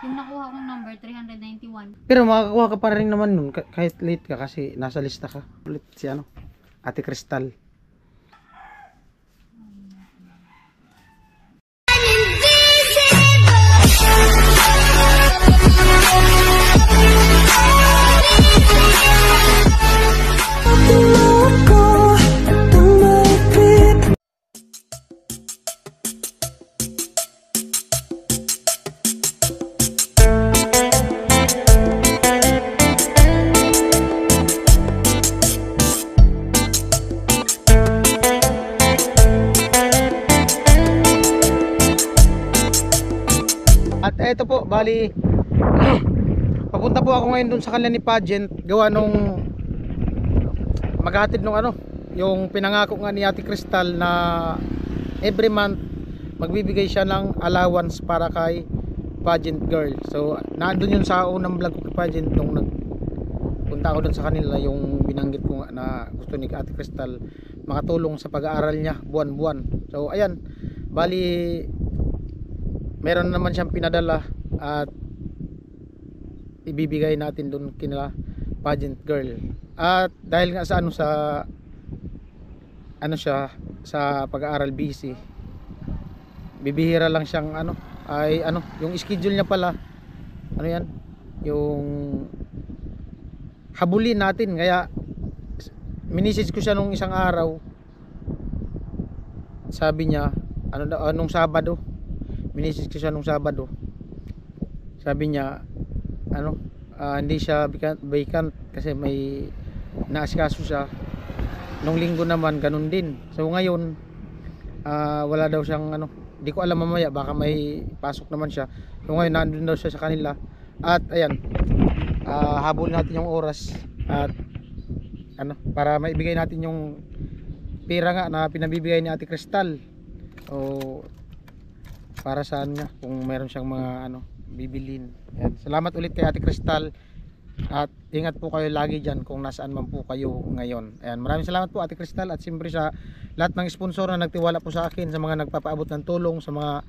Yung nakuha kong number, 391. Pero makakakuha ka pa rin naman nun kahit late ka kasi nasa lista ka. Ulit si ano, Ate Crystal. At eto po, bali papunta po ako ngayon dun sa kanila ni Pageant, gawa nung maghatid nung ano, yung pinangako nga ni Ate Crystal na every month magbibigay siya ng allowance para kay Pageant girl. So nandun yun sa unang vlog ko kay Pageant nung nagpunta ako dun sa kanila, yung binanggit ko nga na gusto ni Ate Crystal makatulong sa pag-aaral niya buwan-buwan. So ayan, bali meron naman siyang pinadala at ibibigay natin doon kina Pageant girl. At dahil nga sa ano siya sa pag-aaral busy, bibihira lang siyang yung schedule niya pala ano yan, yung habulin natin. Kaya minisage ko siya nung isang araw, sabi niya nung Sabado, minisage ko siya nung Sabado, sabi niya hindi siya vacant kasi may naasikaso siya. Nung Linggo naman ganun din. So ngayon wala daw siyang di ko alam, mamaya baka may pasok naman siya. So ngayon nandun daw siya sa kanila. At ayan, habol natin yung oras at para maibigay natin yung pera nga na pinabibigay ni Ate Crystal. O para saan niya kung meron siyang mga bibilin. Ayan. Salamat ulit kay Ate Crystal at ingat po kayo lagi dyan kung nasaan man po kayo ngayon. Ayan, maraming salamat po Ate Crystal at siyempre sa lahat ng sponsor na nagtiwala po sa akin, sa mga nagpapaabot ng tulong, sa mga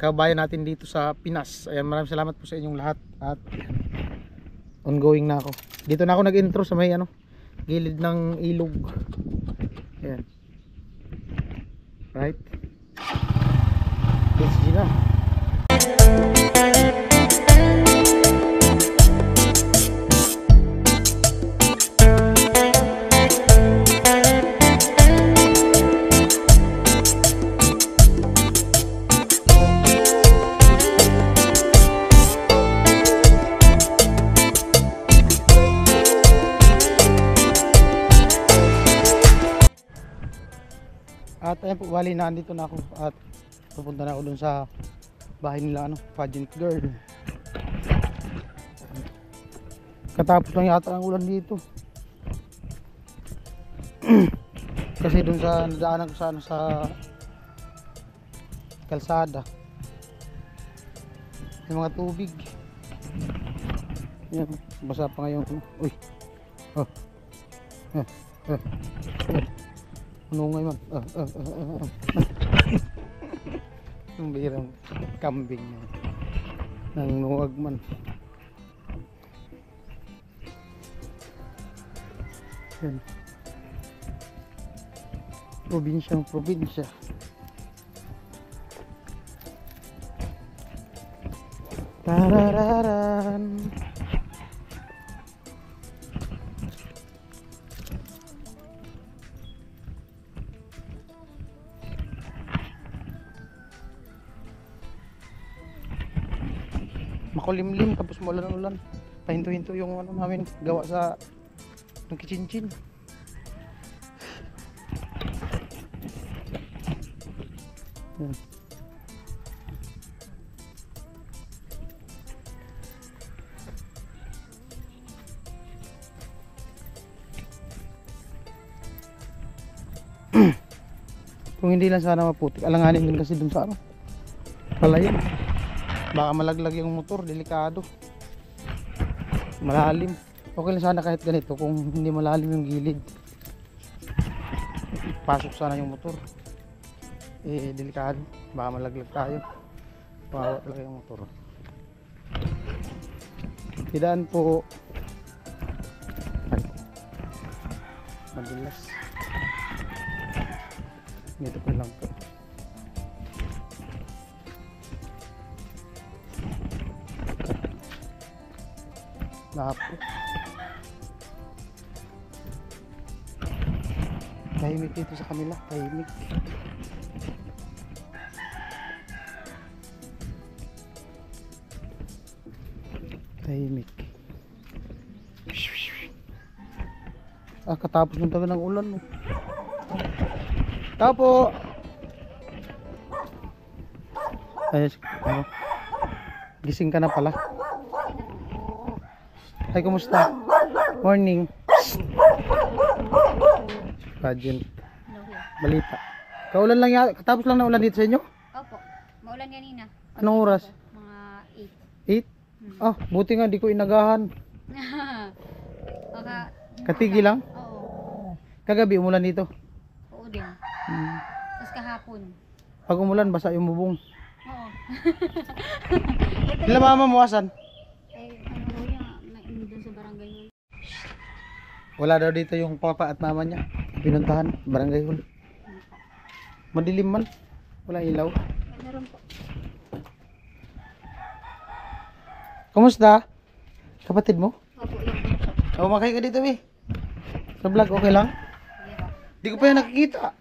kabayan natin dito sa Pinas. Ayan, maraming salamat po sa inyong lahat at ongoing na ako. Dito na ako nag-intro sa may gilid ng ilog. Ayan. Right? PSG na. At ayan po, bali nandito na ako at pupunta na ako dun sa bahay nila Pageant girl. Katapos lang yata ang ulan dito. Kasi dun sa nadaanan ko sa kalsada may mga tubig. Yan, basa pa ngayon. Uy. Ano ngayon? Ang birang kambing ng nuwag man. Yan. Probinsya. Tarararan. Makulimlim tapos maulan-ulan. Pahinto-hinto yung namin gawa sa ng kitchen. Yan. Kung hindi lang sana maputik, alanganin din kasi dun sa palayan. Baka malaglag yung motor, delikado. Malalim. Okay lang sana kahit ganito kung hindi malalim yung gilid. Pasok sana yung motor. Delikado. Baka malaglag tayo. Wawa talaga yung motor. Tidaan po. Ay. Madulas. Dito pa lang po. Lapo. Tahimik dito sa kanila. Tahimik. Tahimik. Katapos ng taga ng ulan. No? Tapo. Ay, ano? Gising ka na pala. Ay, kumusta? Morning. Pageant. Balita. Kaulan lang yan. Katapos lang na ulan dito sa inyo? Opo. Maulan kanina. Anong oras? Mga 8? Ah, buti nga di ko inagahan. 8. Baka... Katigi lang? Oo. Kagabi umulan dito? Oo din. Tapos kahapon. Pag umulan, basa yung bubong. Oo. Sila mama mo asan? Ano yan? Doon sa barangay hall. Wala daw dito yung papa at mama niya. Pinuntahan, barangay hall. Madilim man. Wala ilaw. Meron po. Kumusta? Kapatid mo? Opo, yan. Umakay ka dito, eh. Sa vlog, okay lang? Meron. Di ko pa yan nakikita.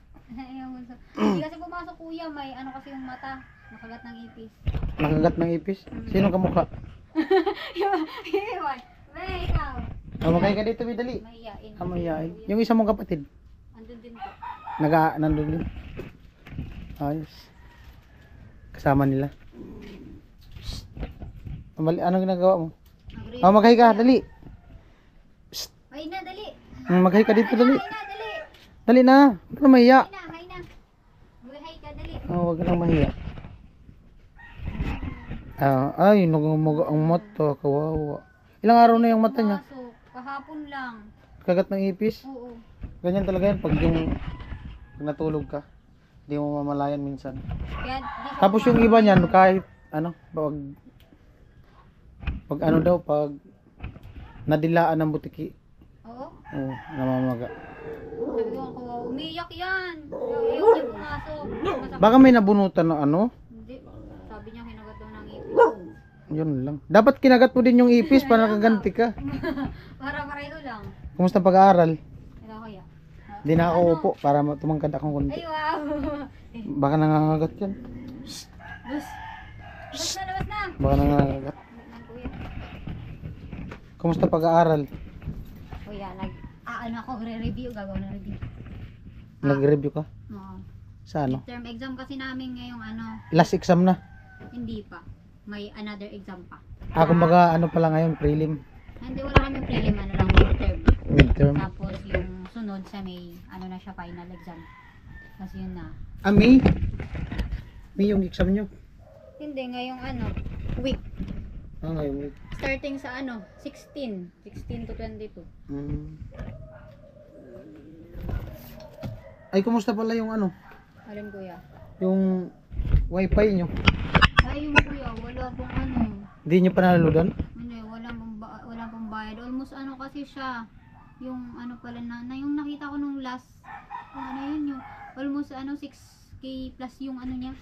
Hindi kasi pumasok kuya, may ano kasi yung mata, nakagat ng ipis. Nakagat ng ipis? Sino kamukha? Iwan. May ikaw. Umakay ka dito, dali. Mahiyain. Mahiyain. Yung isa mong kapatid? Andun din po. Nandun din. Ayos. Kasama nila. Anong ginagawa mo? Maghay ka, dali. Hay na, dali. Maghay ka dito, dali. Hay na, dali. Dali na. Huwag ka na mahiya. Hay na. Hay ka, dali. Huwag ka na mahiya. Ay, nagumuga ang mata. Kawawa. Ilang araw na yung mata niya? Pumasok. Kahapon lang. Kagat ng ipis? Oo. Ganyan talaga yan pag pag natulog ka. Hindi mo mamalayan minsan. Kaya, di siya Tapos yung iba niyan, kahit ano, pag ano daw, pag nadilaan ng butiki. Oo. Oo, namamaga. Sabi ko, kawawa. Umiyak yan. Ayaw niya pumasok. Masakit. Baka may nabunutan na ano? Hindi. Sabi niya, kinagat daw ng ipis. Yun lang. Dapat kinagat mo din yung ipis para nakaganti ka. Para pareho lang. Kumusta pag-aaral? Ikaw kaya? Hindi na ako upo para tumangkad akong konti. Ay, wow. Baka nangangagat yan. Bus. Labas na, labas na. Baka nangangagat. Nan, kuya. Kumusta pag-aaral? Kuya, ano ako, re-review, gagawin na review. Nag-review ka? Oo. Sa ano? Term exam kasi namin ngayong ano, Last exam na. hindi pa. May another exam pa. Kumbaga ano pala ngayon, prelim. Hindi, wala kami prelim, ano lang, midterm. Midterm. Tapos yung sunod sa May, ano na siya, final exam. Kasi yun na. May? May yung exam nyo? Hindi, ngayong ano, week. Ngayon week. Starting sa ano, 16 to 22. Ay, kumusta pala yung ano? Alin kuya? Yung wifi nyo? Ay, yung kuya, wala pong ano. Hindi nyo pa naluludan? Hindi, wala pong bayad. Almost ano kasi siya, yung ano pala na yung nakita ko nung last, yung ano yun, yung almost ano 6K plus yung ano niya.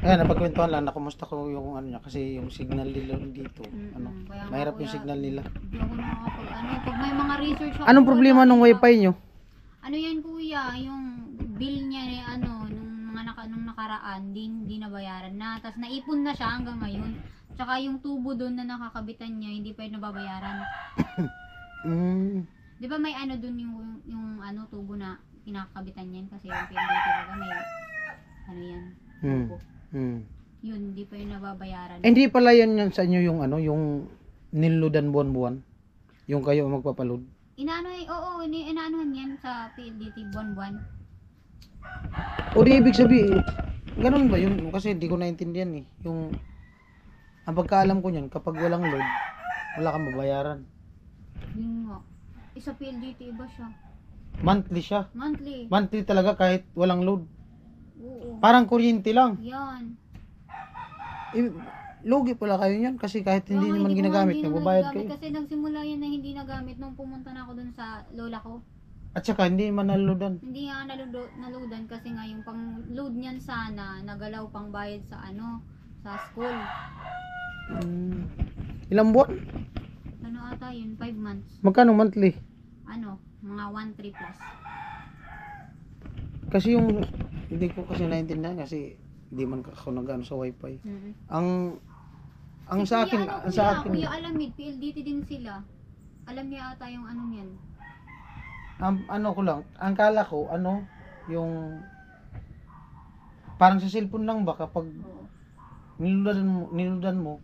Ayan, napagkwentuhan lang na kumusta ko yung ano niya kasi yung signal nila dito, ano, Kaya nga, mahirap yung kuya, signal nila. Hindi ako nakakapag ano, pag may mga research ako. Anong problema wala, nung wifi nyo? Ano yan kuya, yung bill niya ano, nung nung nakaraan, hindi nabayaran na. Tapos naipon na siya hanggang ngayon. Tsaka yung tubo doon na nakakabitan niya, hindi pa yun nababayaran. Di ba may ano doon yung ano tubo na kinakabitan niyan kasi yung PNDT baga may ano yan, tubo. Yun, hindi pa yun nababayaran. Hindi pala yan sa inyo yung ano, yung niludan buwan-buwan? Yung kayo magpapaload? Inaanohan yan sa PLDT buwan-buwan. O di ibig sabihin, ganun ba yun? Kasi hindi ko naintindihan eh. Yung, ang pagkaalam ko niyan, kapag walang load, wala kang babayaran. Yun nga. Sa PLDT iba siya. Monthly siya. Monthly. Monthly talaga kahit walang load. Oo. Parang kuryente lang. Yan. lugi pala kayo niyan kasi kahit hindi Oo, naman ko nga, ginagamit, hindi naman nagbabayad nagamit kayo. kasi nagsimula yan na hindi nagamit nung pumunta na ako dun sa lola ko. At saka hindi man naludan. Hindi nga naludan kasi nga yung pang load niyan sana nagalaw pang bayad sa ano, sa school. Ilang buwan? Ano ata yun, 5 months. Magkano monthly? Ano, mga 1-3 plus. Kasi yung hindi ko kasi naintindihan kasi hindi man ako nag-ano sa wifi. Ang sa akin, ang sa akin, Kuya Alamid, PLDT din sila. Alam niya ata yung anong yan. ano ko lang, ang kala ko ano yung parang sa cellphone lang ba kapag Oo. niludan mo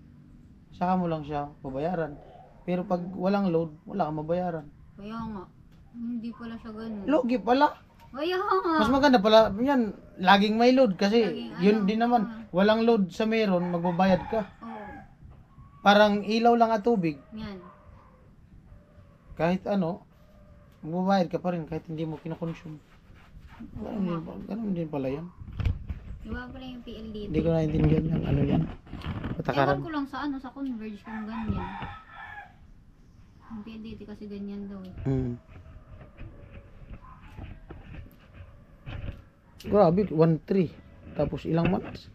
saka mo lang siya babayaran. Pero pag walang load, wala kang mabayaran. Kaya nga, hindi pala siya ganun. Logi pala. Kaya nga. Mas maganda pala yan, laging may load kasi Laging yun ano, din naman, walang load sa meron, magbabayad ka. Oo, Parang ilaw lang at tubig, yan. kahit ano, magbabayad ka pa rin kahit hindi mo kinokonsume. Ganun din pala yan. Diba pala yung PLDT? Hindi ko naintindihan yung ano yan. Ewan Patakaran. ko lang sa ano, sa Converge kung ganyan. Yung PLDT kasi ganyan daw eh. Grabe, 1.3. Tapos ilang months?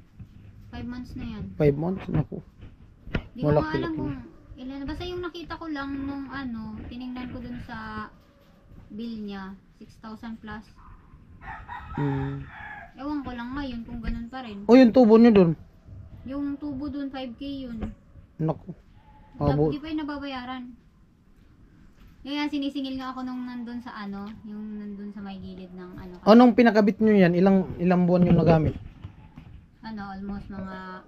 5 months na yan. 5 months? Naku. Di ko nga Malaki, alam laki. kung ilan. Basta yung nakita ko lang nung ano, tiningnan ko dun sa bill niya, 6,000 plus. Ewan ko lang ngayon kung ganun pa rin. O yung tubo nyo dun? Yung tubo dun, 5K yun. Naku. Tapos di pa yung nababayaran. Kaya sinisingil nga ako nung nandun sa ano, yung nandun sa may gilid ng ano. Anong pinakabit nyo yan? Ilang buwan yung nagamit? Ano, almost mga,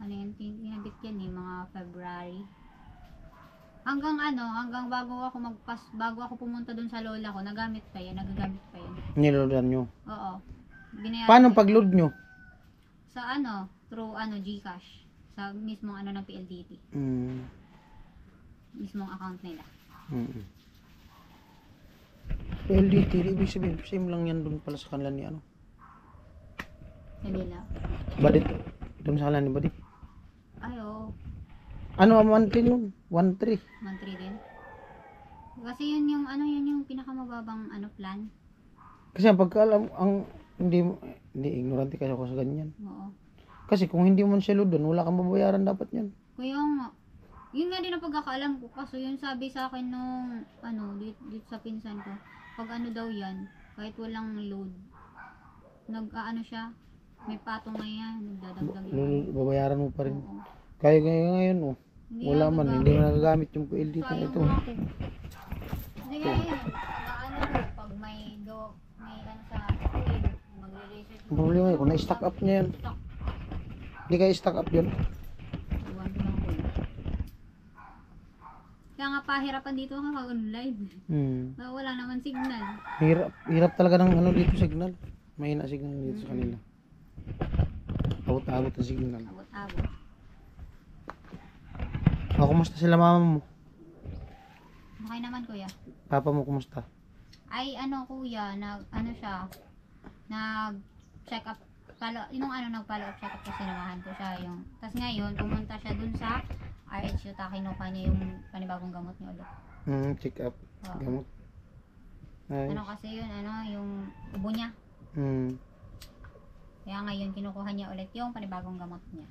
ano yun, pinabit yan eh, mga February. Hanggang bago ako pumunta dun sa lola ko, nagagamit pa yan. Nilodan nyo. Oo. Binayaran Paano ko pag-load nyo? sa ano, through GCash. Sa mismong ano ng PLDT. Mismong account nila. PLDT, ibig sabihin, same lang yan dun pala sa kanila ni ano. Kanila. Badit. Dun sa kanila ni Badit. Ay, oo. Ano ang monthly nun? 1.3. Monthly din. Kasi yun yung pinakamababang ano plan. Kasi ang pagkaalam, hindi ignorante kasi ako sa ganyan. Oo. Kasi kung hindi mo siya load dun, wala kang mabayaran dapat yan. Kaya nga. Yun nga din ang pagkakaalam ko. Kaso yun sabi sa akin nung dito sa pinsan ko. Pag ano daw yan, kahit walang load, nag-ano siya, may patong nga yan, nagdadagdag yan. Babayaran mo pa rin. Oo. Kaya ngayon, oh. Hindi Wala yan man, nagagamit. hindi mo nagagamit yung PLDT na Sayang ito. nga ako. Hindi nga yun, ano ko, pag may ano sa school, magre-research. Ang problema yun, kung na-stack up niya yan. Stock. Hindi kayo stack up yun. Iwan ko lang ko. Kaya nga pahirapan dito kapag online. Wala naman signal. Hirap talaga ng ano dito signal. Mahina signal dito sa kanila. Abot-abot ang signal. Abot-abot. Kumusta sila mama mo? Okay naman kuya. Papa mo kumusta? Ay kuya, nag-check up. Nag-follow up check up kasi sinamahan ko siya yung. Tapos ngayon, pumunta siya dun sa RH Utah, kinuha niya yung panibagong gamot niya ulit. Check up. Oo. Gamot. Ay. Kasi yun, yung ubo niya. Kaya ngayon, kinukuha niya ulit yung panibagong gamot niya.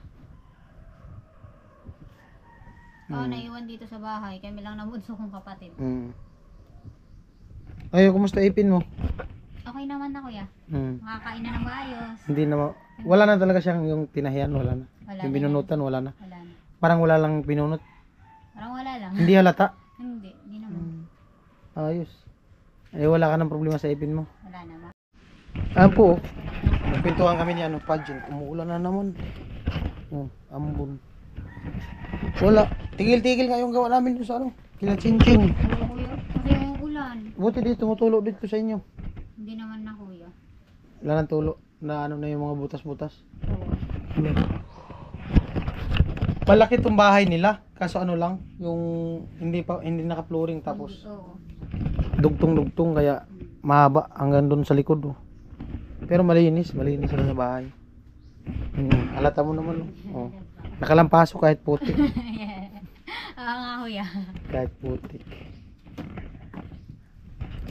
Naiwan dito sa bahay. Kami lang nabunso kong kapatid. Ay, kumusta ipin mo? Okay naman na kuya. Makakain na ng maayos. Hindi na wala na talaga siyang yung tinahiyan, wala na. Wala Yung na binunutan, wala na. Wala na. Parang wala lang binunot. Parang wala lang. Hindi halata. Hindi naman. Ayos. Ay, wala ka ng problema sa ipin mo. Wala naman. Po. Nagpintuhan kami ni pageant. Umuulan na naman. Ambon. Wala. Tigil-tigil nga yung gawa namin doon sa kila Chinching. Oo kuya. Kasi yung ulan. Buti dito, tumutulo dito sa inyo. Hindi naman na kuya. Wala nang tulo. Na na yung mga butas-butas. Oo. Malaki tong bahay nila. Kaso lang, yung hindi naka-flooring tapos Oo. dugtong-dugtong kaya mahaba hanggang doon sa likod. Pero malinis lang sa bahay. Halata mo naman. Nakalampaso kahit putik. Oo nga kuya. Kahit putik.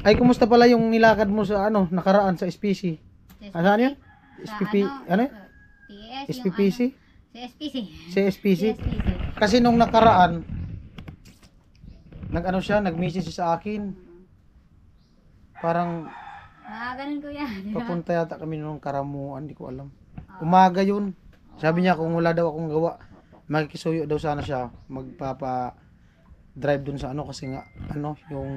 Ay, kumusta pala yung nilakad mo sa ano, nakaraan sa SPC? Saan yun? Sa SPP, ano yun? TS, SPPC? yung ano, sa SPC. Sa SPC? SPC. Kasi nung nakaraan, nag-ano siya, nag-message sa akin. Parang Ganun kuya. papunta yata kami nung Karamuan, di ko alam. Umaga yun. Sabi niya kung wala daw akong gawa, makikisuyo daw sana siya, magpapa-drive dun sa ano kasi nga, ano, yung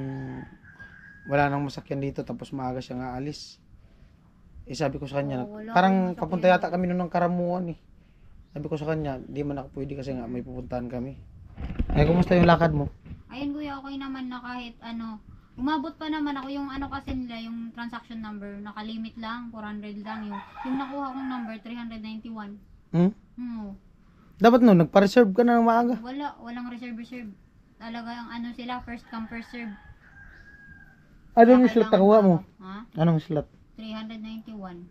wala nang masakyan dito tapos maaga siya nga alis. Eh sabi ko sa kanya, wala parang akong papunta masakyan. yata kami nung Karamuan eh. Sabi ko sa kanya, di man ako pwede kasi nga may pupuntahan kami. Eh, kumusta yung lakad mo? Ayun kuya, okay naman na kahit ano, umabot pa naman ako yung ano kasi nila, yung transaction number, nakalimit lang, 400 lang yung nakuha kong number, 391. Hmm? Dapat No, nagpa-reserve ka na ng maaga. walang reserve. Talaga yung ano sila, first come first serve. Anong Kaya slot kailangan nakuha mo? Ha? Anong slot? 391.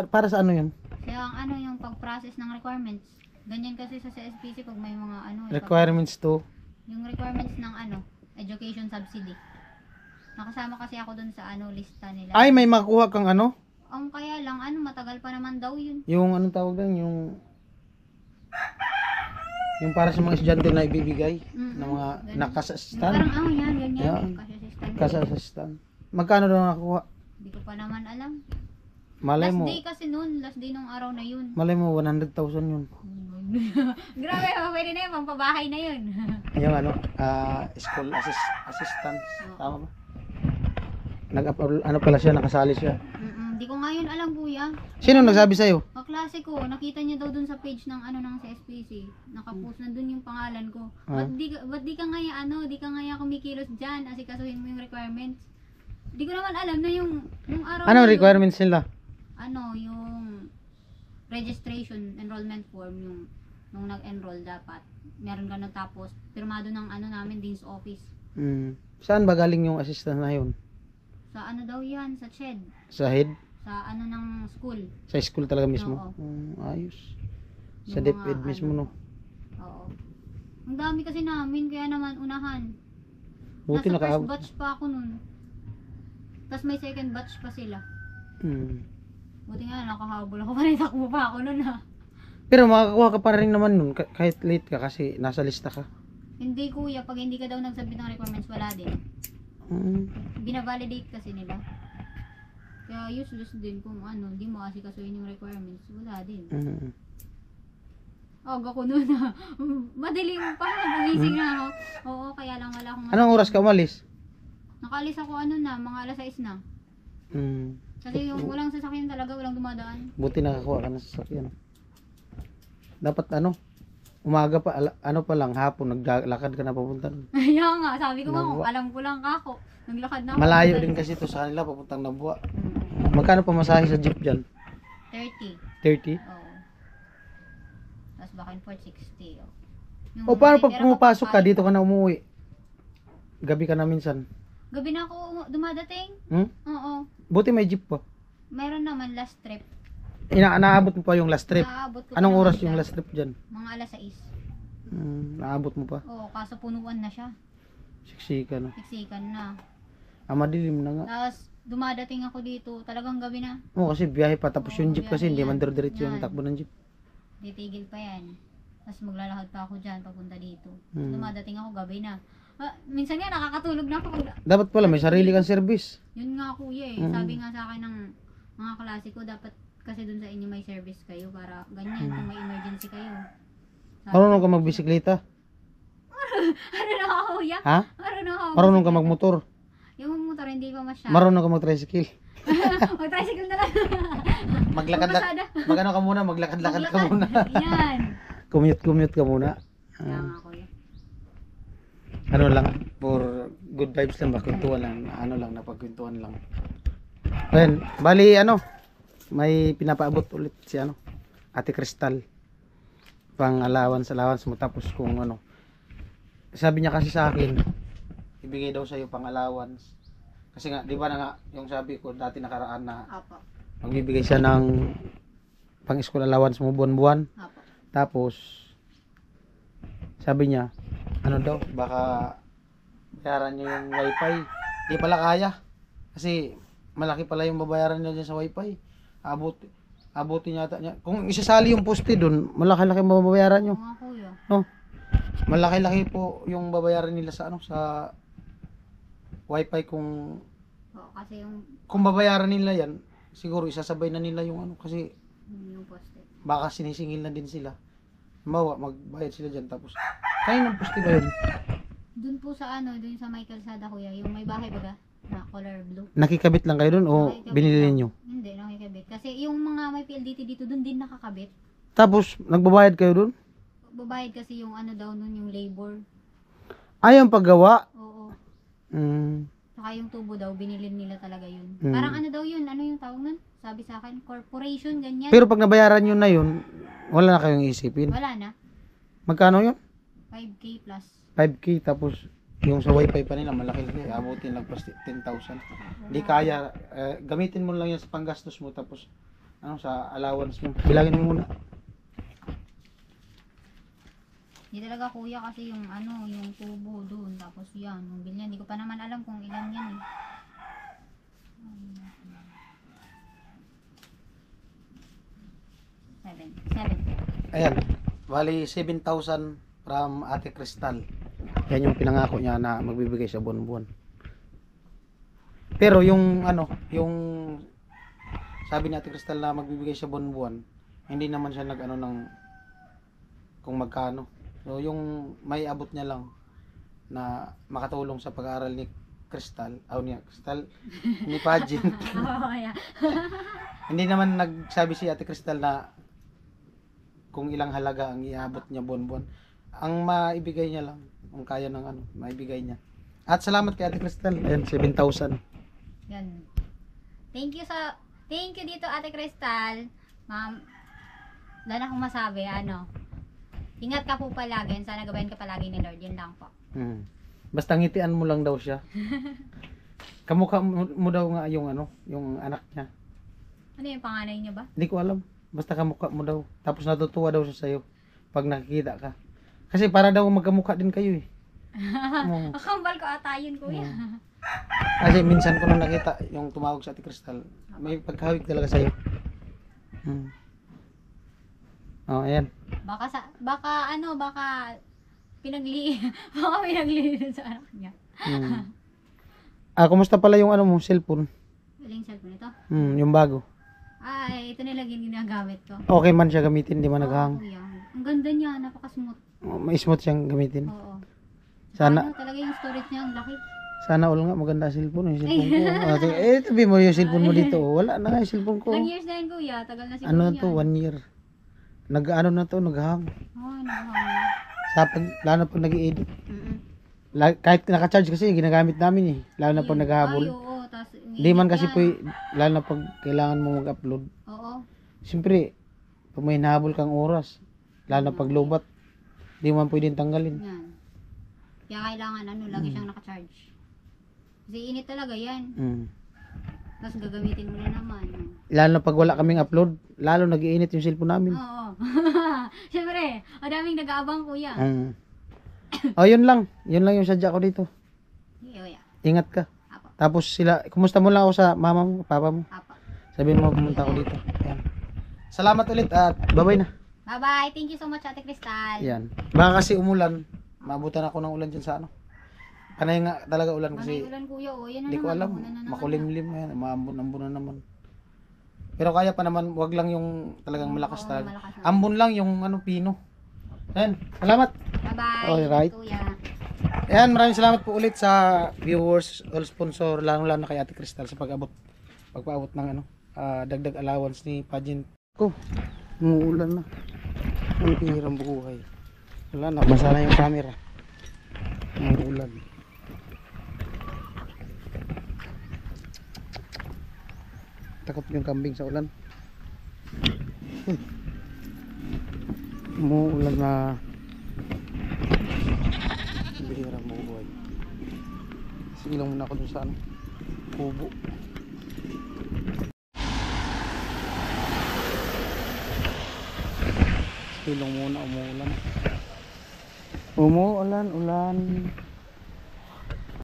Para sa ano yun? Kaya ang ano yung pag-process ng requirements. Ganyan kasi sa CSPC pag may mga ano, Requirements to. yung requirements ng ano, education subsidy. Nakasama kasi ako dun sa ano lista nila. Ay, may makuha kang ano? Ang kaya lang ano, matagal pa naman daw yun. Yung anong tawag doon? Yung para sa mga estudyante na ibibigay ng mga Ganun. nakasastan. Parang yan, ganyan. Yan. Kasi assistant. Kasasastan. Magkano daw nakuha? Hindi ko pa naman alam. Malay Last mo. day kasi noon, last day nung araw na yun. Malay mo 100,000 yun. Grabe, pwede na yun, pampabahay na yun. Yung ano, school assistance. Tama ba? Ano pala siya, nakasali siya. Hindi ko nga yun alam kuya. Sino nagsabi sa'yo? Kaklase ko, nakita niya daw dun sa page ng ano ng CSPC. Nakapost na dun yung pangalan ko. Ba't di ka ngaya di ka ngaya kumikilos dyan? Asikasuhin mo yung requirements. Di ko naman alam na yung araw Anong na yun, requirements nila? ano, yung registration, enrollment form, yung nung nag-enroll dapat. Meron ka natapos, pirmado ng ano namin, Dean's Office. Saan ba galing yung assistant na yun? Sa ano daw yan, sa CHED. Sa head? Sa ano ng school. Sa school talaga mismo? Oo. Ayos. Sa Yung DepEd mga mismo, ano. no? Oo. Ang dami kasi namin, kaya naman unahan. Buti Nasa first nakaabot. batch pa ako nun. Tapos may second batch pa sila. Buti nga, nakahabol ako pa rin, takbo pa ako nun ha. Pero makakuha ka pa rin naman nun, kahit late ka kasi nasa lista ka. Hindi kuya, pag hindi ka daw nagsubmit ng requirements, wala din. Binavalidate kasi nila. Kaya useless din kung ano, di mo kasi kasuhin yung requirements, wala din. Aga ko nun ha. Madilim pa, gumising na ako. Oo, kaya lang wala akong... Anong oras ka umalis? Nakaalis ako ano na, mga alas 6 na. Kasi yung walang sasakyan talaga, walang dumadaan. Buti nakakuha ka ng sasakyan. Dapat ano, umaga pa, ano pa lang, hapon, naglalakad ka na papunta nun. Kaya nga, sabi ko nga, Nabuwa. alam ko lang kako. Naglakad na ako. Malayo din kasi to sa kanila, papuntang Nabuwa. Magkano pa masahe sa jeep dyan? 30. 30? Oo. Tapos back and forth 60. Oh. O paano pag natitira pumapasok ka, pa- dito ka na umuwi? Gabi ka na minsan. Gabi na ako dumadating. Oo. Buti may jeep pa. Mayroon naman last trip. Naabot mo pa yung last trip. Naaabot ko pa Anong naman oras siya. yung last trip dyan? Mga alas 6. Naabot mo pa. Oo, kaso punuan na siya. Siksika na. Siksikan na. Madilim na nga. Tapos dumadating ako dito, talagang gabi na. Oo, kasi biyahe pa. Tapos yung jeep kasi biyahe hindi yan. man diretso yung Yan. takbo ng jeep. Titigil pa yan. Tapos maglalakad pa ako dyan, papunta dito. Dumadating ako gabi na. Minsan nga nakakatulog na ako. Dapat pala may sarili kang service. Yun nga kuya eh. Sabi nga sa akin ng mga klase ko, dapat kasi dun sa inyo may service kayo para ganyan kung may emergency kayo. Marunong ka magbisikleta? Marunong ako kuya? Ha? Marunong ako. Marunong ka magmotor? Yung motor hindi pa masyado. Marunong ka mag-tricycle? Mag-tricycle na lang. Maglakad magano ka muna, maglakad-lakad ka muna. Yan. Commute ka muna. Kaya nga kuya. Ano lang, for good vibes lang, bakwentuhan lang, ano lang, napagkwentuhan lang. Ayan, bali ano, may pinapaabot ulit si ano, Ate Crystal. Pang allowance mo, tapos kung ano. Sabi niya kasi sa akin, ibigay daw sa'yo pang allowance. Kasi nga, di ba na nga, yung sabi ko dati nakaraan na Apo. magbibigay siya ng pang school allowance mo buwan-buwan. Apo. Tapos, sabi niya, ano daw, baka bayaran niyo yung wifi. Di pala kaya. Kasi malaki pala yung babayaran niya dyan sa wifi. Abutin yata niya. Kung isasali yung poste doon, malaki-laki mababayaran niyo. Oo nga kuya. No? Malaki-laki po yung babayaran nila sa ano, sa wifi kung Oo, kasi kung babayaran nila yan, siguro isasabay na nila yung ano kasi yung poste. baka sinisingil na din sila. Mawa, magbayad sila dyan tapos kayo ng poste ba yun? Doon po sa ano, doon sa may kalsada kuya, yung may bahay baga na color blue. Nakikabit lang kayo doon o Nakikabit binili lang. niyo? Hindi, nakikabit. Kasi yung mga may PLDT dito, doon din nakakabit. Tapos nagbabayad kayo doon? Babayad kasi yung ano daw nun, yung labor. Ay, ang paggawa. Oo. Mm. Saka yung tubo daw, binilin nila talaga yun. Mm. Parang ano daw yun, ano yung tawag nun? Sabi sa akin, corporation, ganyan. Pero pag nabayaran nyo na yun, wala na kayong isipin. Wala na. Magkano yun? 5K plus. 5K tapos yung sa wifi pa nila malaki abutin lang plus 10,000. Hindi kaya gamitin mo lang yan sa panggastos mo tapos ano sa allowance mo. Bilangin mo muna. Hindi talaga kuya kasi yung ano, yung tubo doon. Tapos yan, yung bill niya. Hindi ko pa naman alam kung ilan yan eh. Seven. Ayan. Bali 7,000 from Ate Crystal. Yan yung pinangako niya na magbibigay sa buwan-buwan. Pero yung ano, yung sabi ni Ate Crystal na magbibigay sa buwan-buwan, hindi naman siya nag-ano ng kung magkano. So yung may abot niya lang na makatulong sa pag-aaral ni Crystal, ni Pagin. Oh, yeah. Hindi naman nagsabi si Ate Crystal na kung ilang halaga ang iabot niya buwan-buwan. Ang maibigay niya lang, kung kaya ng ano, maibigay niya. At salamat kay Ate Crystal. Ayan, 7,000. Yan. Thank you dito Ate Crystal. Ma'am, wala na akong masabi, ano. Ingat ka po palagi, and sana gabayan ka palagi ni Lord. Yun lang po. Basta ngitian mo lang daw siya. Kamukha mo daw nga yung ano, yung anak niya. Ano yung panganay niya ba? Hindi ko alam. Basta kamukha mo daw. Tapos natutuwa daw siya sa'yo pag nakikita ka. Kasi para daw magkamukha din kayo eh. Oo. Kambal ko ata yun, kuya. Kasi minsan ko nung nakita yung tumawag sa Ate Crystal, may pagkahawig talaga sa'yo. Oh, ayan. Baka pinagli sa anak niya. Kumusta pala yung ano mo, cellphone? Galing cellphone ito. Yung bago. Ay, ito nila ginagamit ko. Okay man siya gamitin, di man naghahang. Kuya. Ang ganda niya, napaka-smooth. May smooth siyang gamitin. Oo. Sana Ano, talaga yung storage niya, ang laki. sana all nga maganda ang cellphone, yung cellphone ko. Tabi mo yung cellphone mo dito. Wala na nga yung cellphone ko. Ilang years na yun, kuya? Tagal na siguro Ano yan. na to, 1 year. Nag-ano na to, naghahang. Oo, naghahang. Lalo pag nag-i-edit. Kahit naka-charge kasi ginagamit namin eh. Lalo na pag naghahabol. Ay, oo. Tas, Hindi man kasi po, lalo na pag kailangan mo mag-upload. Oo. Siyempre, pag may hinahabol kang oras, lalo na pag lobat, hindi man pwedeng tanggalin. Yan. Kaya kailangan lagi siyang naka-charge. Kasi init talaga yan. Tapos gagamitin mo na naman. Lalo na pag wala kaming upload, lalo nag-iinit yung cellphone namin. Oo. Siyempre, madaming nag-aabang kuya. Yun lang. Yun lang yung sadya ko dito. Kuya. Ingat ka. Apo. Tapos sila, kumusta mo lang ako sa mama mo, papa mo. Apo. Sabihin mo pumunta ako dito. Ayan. Salamat ulit at bye-bye na. Bye-bye. Thank you so much, Ate Crystal. Yan. Baka kasi umulan, maabutan ako ng ulan dyan sa ano. Panay nga talaga ulan kasi Ulan kuya, oh. Yan na hindi ko naman, alam. umulan na naman. Makulimlim na yan. Maambon-ambon na naman. Pero kaya pa naman, wag lang yung talagang malakas Oo, talaga. malakas na. Ambon lang yung ano, pino. Ayan. Salamat. Bye-bye. Alright. Kuya. Ayan, maraming salamat po ulit sa viewers, all sponsor, lalo-lalo na kay Ate Crystal sa pagpaabot ng ano, dagdag allowance ni Pagin. Ko, umuulan na. Ang hirang buhay. Wala na, basa na yung camera. Umuulan. Takot yung kambing sa ulan. Umuulan na. Bihirang buhay. Silang muna ako dun sa ano, kubo. Silong muna, umuulan. Umuulan, ulan.